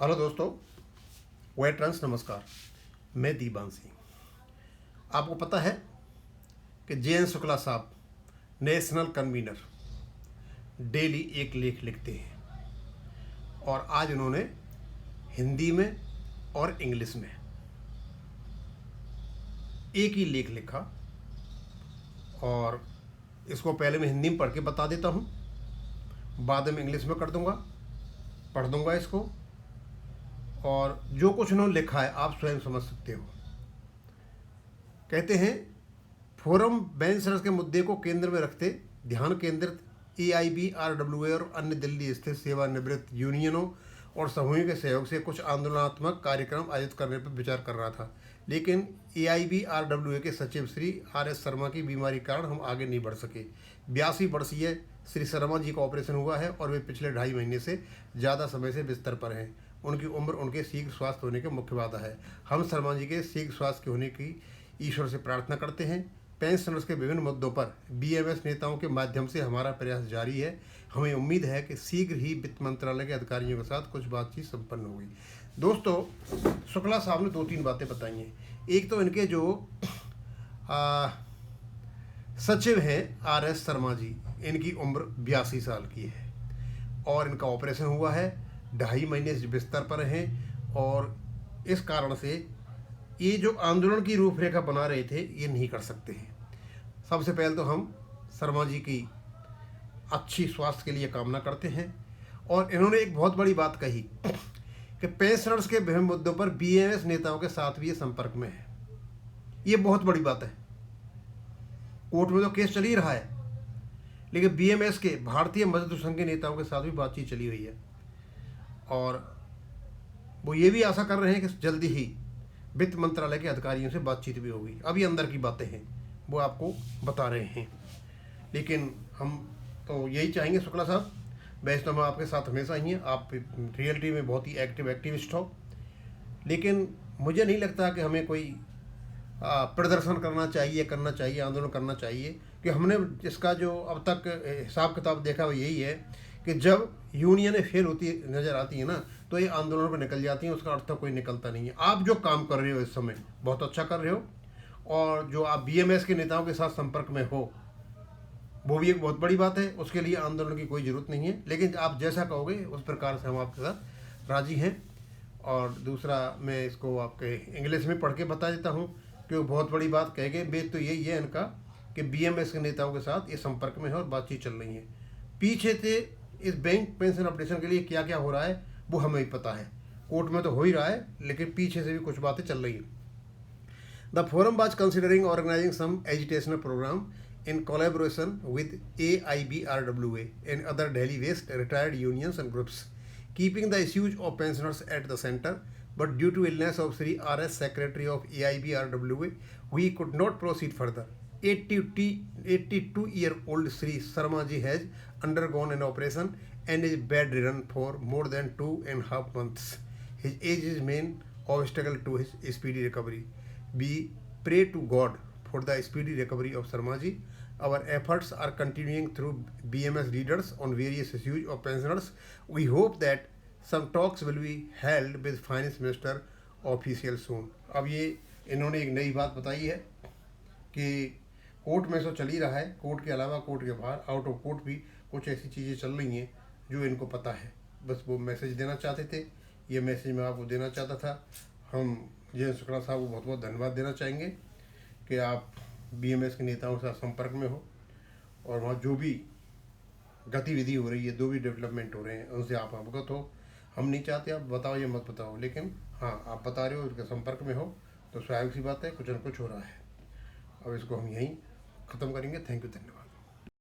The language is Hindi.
हेलो दोस्तों, वेटरन्स नमस्कार। मैं दीपांशी। आपको पता है कि जे.एन. शुक्ला साहब नेशनल कन्वीनर डेली एक लेख लिखते हैं और आज उन्होंने हिंदी में और इंग्लिश में एक ही लेख लिखा और इसको पहले मैं हिंदी में पढ़ के बता देता हूँ, बाद में इंग्लिश में कर दूँगा, पढ़ दूँगा इसको और जो कुछ उन्होंने लिखा है आप स्वयं समझ सकते हो। कहते हैं, फोरम बेंच सड़क के मुद्दे को केंद्र में रखते ध्यान केंद्रित AIBRWA और अन्य दिल्ली स्थित सेवानिवृत्त यूनियनों और समूहों के सहयोग से कुछ आंदोलनात्मक कार्यक्रम आयोजित करने पर विचार कर रहा था, लेकिन AIBRWA के सचिव श्री RS शर्मा की बीमारी के कारण हम आगे नहीं बढ़ सके। 82 वर्षीय श्री शर्मा जी का ऑपरेशन हुआ है और वे पिछले 2.5 महीने से ज़्यादा समय से बिस्तर पर हैं। उनकी उम्र उनके शीघ्र स्वास्थ्य होने की मुख्य बाधा है। हम शर्मा जी के शीघ्र स्वास्थ्य के होने की ईश्वर से प्रार्थना करते हैं। पेंशनर्स के विभिन्न मुद्दों पर BMS नेताओं के माध्यम से हमारा प्रयास जारी है। हमें उम्मीद है कि शीघ्र ही वित्त मंत्रालय के अधिकारियों के साथ कुछ बातचीत संपन्न होगी। दोस्तों, शुक्ला साहब ने 2-3 बातें बताई हैं। एक तो इनके जो सचिव हैं RS शर्मा जी, इनकी उम्र 82 साल की है और इनका ऑपरेशन हुआ है, 2.5 महीने से बिस्तर पर हैं और इस कारण से ये जो आंदोलन की रूपरेखा बना रहे थे ये नहीं कर सकते हैं। सबसे पहले तो हम शर्मा जी की अच्छी स्वास्थ्य के लिए कामना करते हैं और इन्होंने एक बहुत बड़ी बात कही कि पेंशनर्स के विभिन्न मुद्दों पर BMS नेताओं के साथ भी ये संपर्क में है। ये बहुत बड़ी बात है। कोर्ट में तो केस चल ही रहा है, लेकिन BMS के भारतीय मजदूर संघ के नेताओं के साथ भी बातचीत चली हुई है और वो ये भी आशा कर रहे हैं कि जल्दी ही वित्त मंत्रालय के अधिकारियों से बातचीत भी होगी। अभी अंदर की बातें हैं, वो आपको बता रहे हैं, लेकिन हम तो यही चाहेंगे शुक्ला साहब, वैसे तो मैं आपके साथ हमेशा ही हैं, आप रियलिटी में बहुत ही एक्टिव एक्टिविस्ट हो, लेकिन मुझे नहीं लगता कि हमें कोई प्रदर्शन करना चाहिए, आंदोलन करना चाहिए, कि हमने इसका जो अब तक हिसाब किताब देखा वो यही है कि जब यूनियनें फेल होती नज़र आती है ना, तो ये आंदोलन पर निकल जाती हैं, उसका अर्थ तो कोई निकलता नहीं है। आप जो काम कर रहे हो इस समय बहुत अच्छा कर रहे हो और जो आप BMS के नेताओं के साथ संपर्क में हो वो भी एक बहुत बड़ी बात है। उसके लिए आंदोलन की कोई ज़रूरत नहीं है, लेकिन आप जैसा कहोगे उस प्रकार से हम आपके साथ राज़ी हैं। और दूसरा, मैं इसको आपके इंग्लिश में पढ़ के बता देता हूँ कि वो बहुत बड़ी बात कह गए। बेस तो यही है इनका कि BMS के नेताओं के साथ ये संपर्क में है और बातचीत चल रही है। पीछे से इस बैंक पेंशन अपडेशन के लिए क्या क्या हो रहा है वो हमें ही पता है, कोर्ट में तो हो ही रहा है, लेकिन पीछे से भी कुछ बातें चल रही हैं। The forum was considering organising some educational program in collaboration with AIBRWA and other Delhi-based retired unions and groups, keeping the issues of pensioners at the center. But due to illness of Sri RS, Secretary of AIBRWA, we could not proceed further. 82-year-old Sri Sharma ji has undergone an operation and is bedridden for more than 2.5 months. His age is main obstacle to his speedy recovery. We pray to God for the speedy recovery of Sharma ji. Our efforts are continuing through BMS leaders on various issues of pensioners. We hope that some talks will be held with Finance Minister official soon. अब ये इन्होंने एक नई बात बताई है कि कोर्ट में तो चल ही रहा है, कोर्ट के अलावा कोर्ट के बाहर आउट ऑफ कोर्ट भी कुछ ऐसी चीज़ें चल रही हैं जो इनको पता है। बस वो मैसेज देना चाहते थे, ये मैसेज मैं आपको देना चाहता था। हम जे.एन. शुक्ला साहब को बहुत बहुत धन्यवाद देना चाहेंगे कि आप BMS के नेताओं के साथ संपर्क में हो और वहाँ जो भी गतिविधि हो रही है, जो भी डेवलपमेंट हो रहे हैं उनसे आप अवगत हो। हम नहीं चाहते आप बताओ या मत बताओ, लेकिन हाँ आप बता रहे हो, उसके संपर्क में हो तो स्वाभाविक सी बात है कुछ न कुछ हो रहा है। अब इसको हम यहीं ख़त्म करेंगे। थैंक यू, धन्यवाद।